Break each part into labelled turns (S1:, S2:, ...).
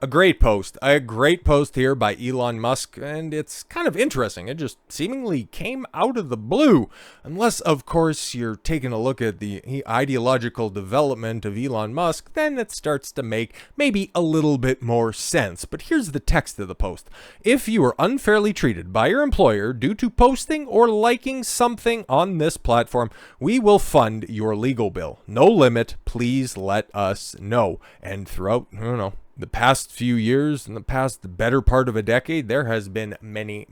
S1: A great post here by Elon Musk, and it's kind of interesting. It just seemingly came out of the blue, unless, of course, you're taking a look at the ideological development of Elon Musk, then it starts to make maybe a little bit more sense. But here's the text of the post. If you are unfairly treated by your employer due to posting or liking something on this platform, we will fund your legal bill. No limit. Please let us know. And throughout, I don't know, the past few years, in the past better part of a decade, there has been many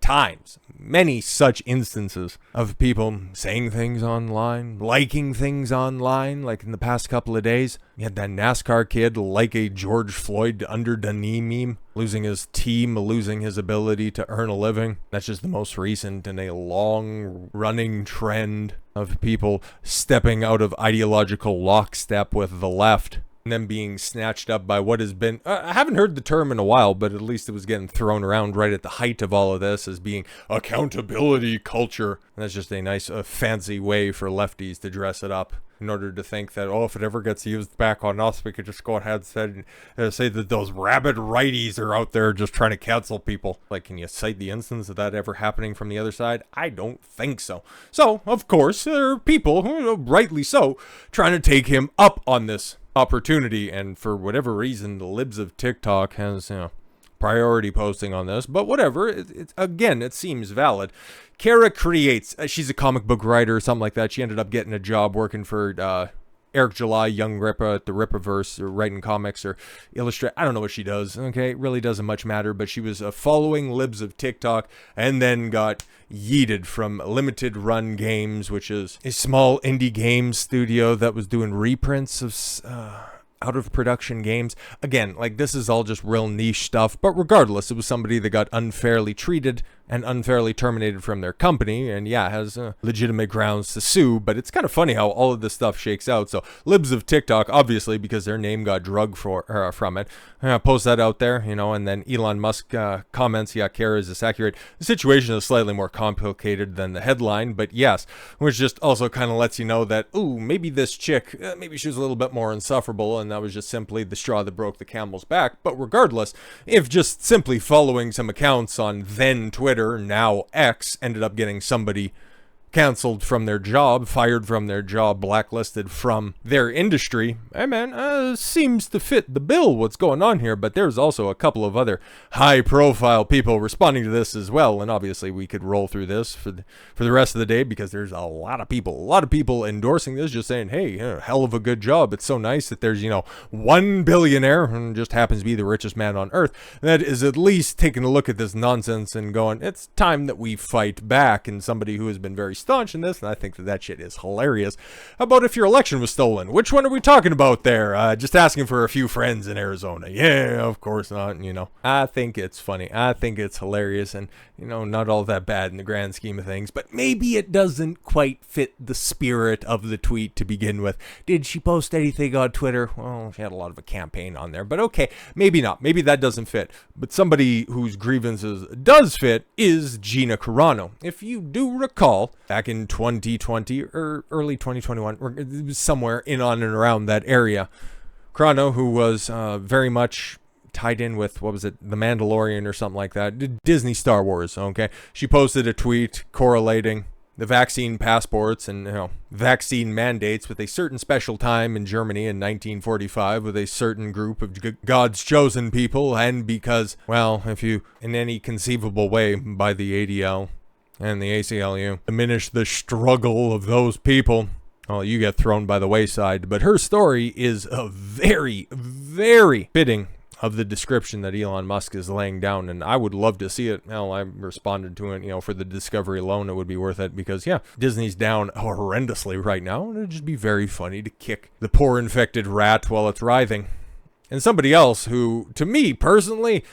S1: times, many such instances of people saying things online, liking things online, like in the past couple of days. You had that NASCAR kid like a George Floyd under the knee meme, losing his team, losing his ability to earn a living. That's just the most recent in a long running trend of people stepping out of ideological lockstep with the left. And then being snatched up by what has been, I haven't heard the term in a while, but at least it was getting thrown around right at the height of all of this as being accountability culture. And that's just a nice fancy way for lefties to dress it up in order to think that, oh, if it ever gets used back on us, we could just go ahead and say that those rabid righties are out there just trying to cancel people. Like, can you cite the instance of that ever happening from the other side? I don't think so. So, of course, there are people, rightly so, trying to take him up on this opportunity, and for whatever reason the libs of TikTok has priority posting on this, but whatever, it seems valid. Kara creates, she's a comic book writer or something like that. She ended up getting a job working for Eric July, Young Rippa at the Rippaverse, or writing comics or illustrate. I don't know what she does. Okay, it really doesn't much matter, but she was following libs of TikTok and then got yeeted from Limited Run Games, which is a small indie game studio that was doing reprints of out of production games. Again, like, this is all just real niche stuff, but regardless, it was somebody that got unfairly treated and unfairly terminated from their company, and has legitimate grounds to sue. But it's kind of funny how all of this stuff shakes out. So libs of TikTok, obviously, because their name got drugged from it, post that out there, and then Elon Musk comments, Kara, is this accurate? The situation is slightly more complicated than the headline, but yes, which just also kind of lets you know that, ooh, maybe this chick, maybe she was a little bit more insufferable, and that was just simply the straw that broke the camel's back. But regardless, if just simply following some accounts on then Twitter, now X, ended up getting somebody canceled from their job, fired from their job, blacklisted from their industry, seems to fit the bill what's going on here. But there's also a couple of other high-profile people responding to this as well, and obviously we could roll through this for the rest of the day, because there's a lot of people endorsing this, just saying, hey, hell of a good job. It's so nice that there's one billionaire, and just happens to be the richest man on earth, that is at least taking a look at this nonsense and going, it's time that we fight back. And somebody who has been very staunch in this, and I think that shit is hilarious. How about if your election was stolen? Which one are we talking about there? Just asking for a few friends in Arizona. Yeah, of course not. I think it's funny. I think it's hilarious, and not all that bad in the grand scheme of things. But maybe it doesn't quite fit the spirit of the tweet to begin with. Did she post anything on Twitter? Well, she had a lot of a campaign on there, but okay, maybe not. Maybe that doesn't fit. But somebody whose grievances does fit is Gina Carano. If you do recall, back in 2020 or early 2021, or it was somewhere in on and around that area, Carano, who was very much tied in with, what was it, The Mandalorian or something like that, Disney Star Wars, okay? She posted a tweet correlating the vaccine passports and vaccine mandates with a certain special time in Germany in 1945 with a certain group of God's chosen people, and because, well, if you, in any conceivable way, by the ADL and the ACLU, diminish the struggle of those people, well, you get thrown by the wayside. But her story is a very, very fitting of the description that Elon Musk is laying down, and I would love to see it. Hell, I responded to it, for the discovery alone, it would be worth it, because, Disney's down horrendously right now, and it'd just be very funny to kick the poor infected rat while it's writhing. And somebody else who, to me personally,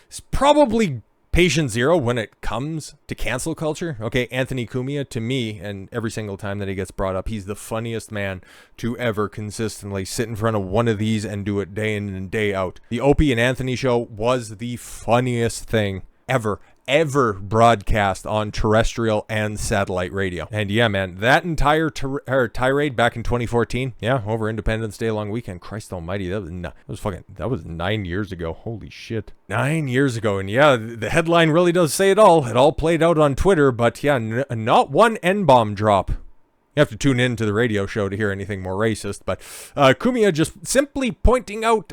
S1: is probably patient zero when it comes to cancel culture. Okay, Anthony Cumia, to me, and every single time that he gets brought up, he's the funniest man to ever consistently sit in front of one of these and do it day in and day out. The Opie and Anthony show was the funniest thing ever ever broadcast on terrestrial and satellite radio. And yeah, man, that entire tirade back in 2014, yeah, over Independence Day long weekend, Christ almighty, that was 9 years ago. Holy shit. 9 years ago. And yeah, the headline really does say it all. It all played out on Twitter, but yeah, not one N-bomb drop. You have to tune in to the radio show to hear anything more racist, but Cumia just simply pointing out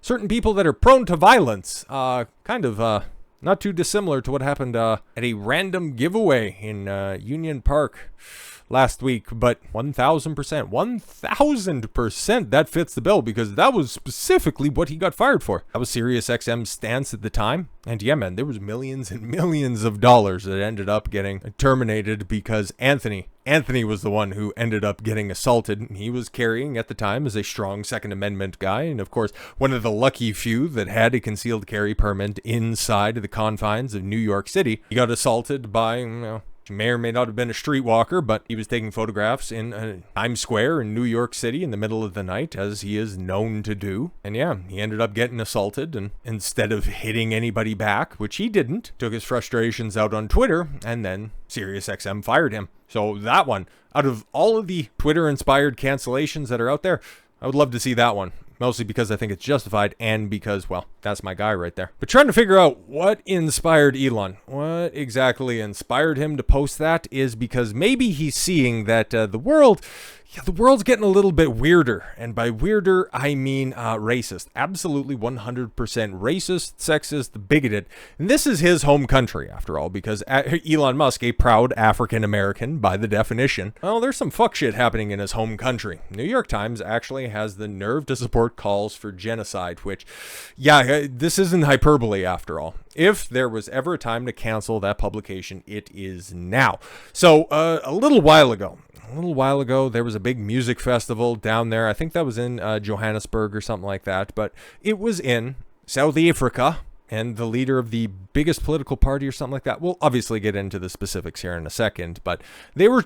S1: certain people that are prone to violence, not too dissimilar to what happened at a random giveaway in Union Park last week, but 1,000%, that fits the bill, because that was specifically what he got fired for. That was SiriusXM's stance at the time. And yeah, man, there was millions and millions of dollars that ended up getting terminated because Anthony was the one who ended up getting assaulted. He was carrying at the time as a strong Second Amendment guy, and of course, one of the lucky few that had a concealed carry permit inside the confines of New York City. He got assaulted by, may or may not have been a streetwalker, but he was taking photographs in Times Square in New York City in the middle of the night, as he is known to do. And yeah, he ended up getting assaulted, and instead of hitting anybody back, which he didn't, took his frustrations out on Twitter, and then SiriusXM fired him. So that one, out of all of the Twitter-inspired cancellations that are out there, I would love to see that one. Mostly because I think it's justified, and because, well, that's my guy right there. But trying to figure out what inspired Elon, what exactly inspired him to post that, is because maybe he's seeing that the world's getting a little bit weirder. And by weirder, I mean racist. Absolutely 100% racist, sexist, bigoted. And this is his home country, after all, because Elon Musk, a proud African-American by the definition, well, there's some fuck shit happening in his home country. New York Times actually has the nerve to support calls for genocide, which, yeah, this isn't hyperbole after all. If there was ever a time to cancel that publication, it is now. So a little while ago, there was a big music festival down there. I think that was in Johannesburg or something like that. But it was in South Africa. And the leader of the biggest political party or something like that. We'll obviously get into the specifics here in a second. But they were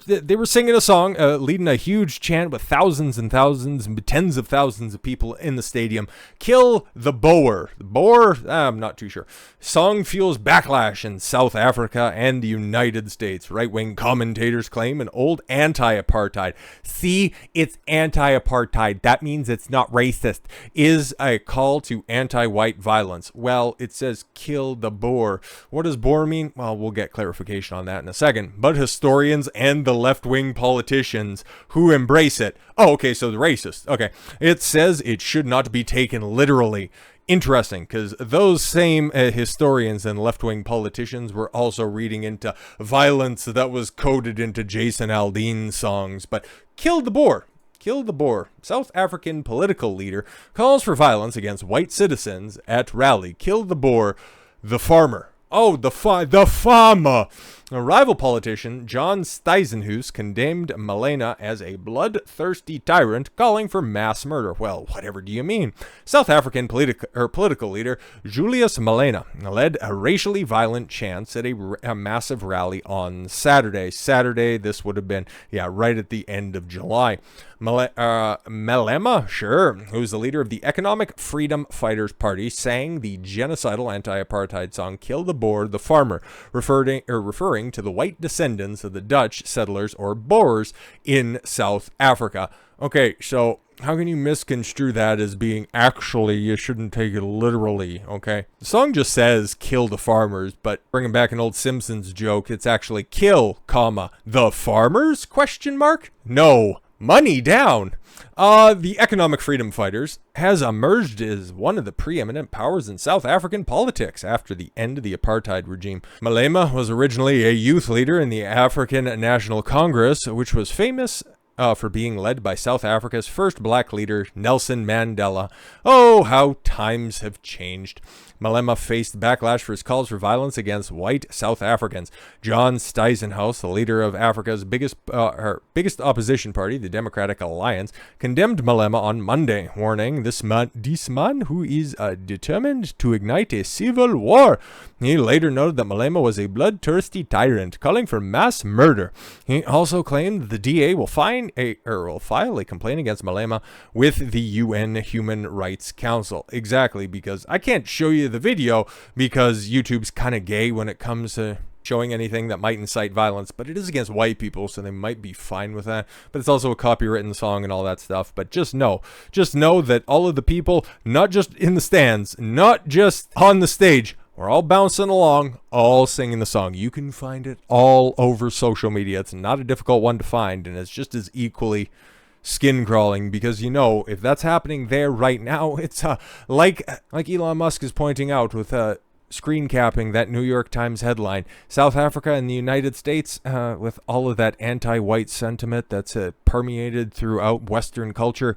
S1: singing a song, leading a huge chant with thousands and thousands and tens of thousands of people in the stadium. Kill the Boer. The Boer? I'm not too sure. Song fuels backlash in South Africa and the United States. Right-wing commentators claim an old anti-apartheid. See, it's anti-apartheid. That means it's not racist. Is a call to anti-white violence. Well, it says kill the Boer. What does Boer mean? Well, we'll get clarification on that in a second. But historians and the left-wing politicians who embrace it. Oh, okay, so the racist. Okay. It says it should not be taken literally. Interesting, because those same historians and left-wing politicians were also reading into violence that was coded into Jason Aldean's songs. But kill the Boer. Kill the Boer. South African political leader calls for violence against white citizens at rally. Kill the Boer, the farmer. Oh, the farmer. A rival politician, John Steisenhuis, condemned Malema as a bloodthirsty tyrant calling for mass murder. Well, whatever do you mean? South African political leader Julius Malema led a racially violent chants at a massive rally on Saturday. This would have been, right at the end of July. Malema, sure, who's the leader of the Economic Freedom Fighters Party, sang the genocidal anti-apartheid song "Kill the Boer, the Farmer," referring to the white descendants of the Dutch settlers or Boers in South Africa. Okay, so how can you misconstrue that as being actually, you shouldn't take it literally, okay? The song just says kill the farmers, but bringing back an old Simpsons joke, it's actually kill, the farmers, ? No. Money down. The Economic Freedom Fighters has emerged as one of the preeminent powers in South African politics after the end of the apartheid regime. Malema was originally a youth leader in the African National Congress, which was famous for being led by South Africa's first black leader, Nelson Mandela. Oh, how times have changed. Malema faced backlash for his calls for violence against white South Africans. John Steisenhuis, the leader of Africa's biggest opposition party, the Democratic Alliance, condemned Malema on Monday, warning this man who is determined to ignite a civil war. He later noted that Malema was a bloodthirsty tyrant, calling for mass murder. He also claimed that the DA will find file a complaint against Malema with the UN Human Rights Council. Exactly, because I can't show you the video because YouTube's kind of gay when it comes to showing anything that might incite violence, but it is against white people, so they might be fine with that. But it's also a copywritten song and all that stuff. But just know that all of the people, not just in the stands, not just on the stage, we're all bouncing along, all singing the song. You can find it all over social media. It's not a difficult one to find, and it's just as equally skin crawling, because if that's happening there right now, it's like Elon Musk is pointing out with screen capping that New York Times headline, South Africa and the United States, with all of that anti-white sentiment that's permeated throughout Western culture,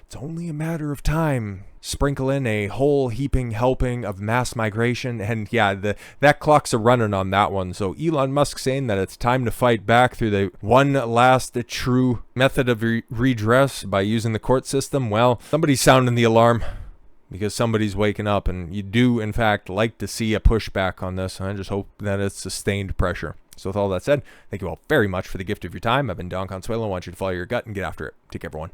S1: it's only a matter of time. Sprinkle in a whole heaping helping of mass migration, and that clock's a running on that one. So Elon Musk saying that it's time to fight back through the one last true method of redress by using the court system. Well, somebody's sounding the alarm, because somebody's waking up, and you do, in fact, like to see a pushback on this. I just hope that it's sustained pressure. So with all that said, thank you all very much for the gift of your time. I've been Don Consuelo. I want you to follow your gut and get after it. Take care, everyone.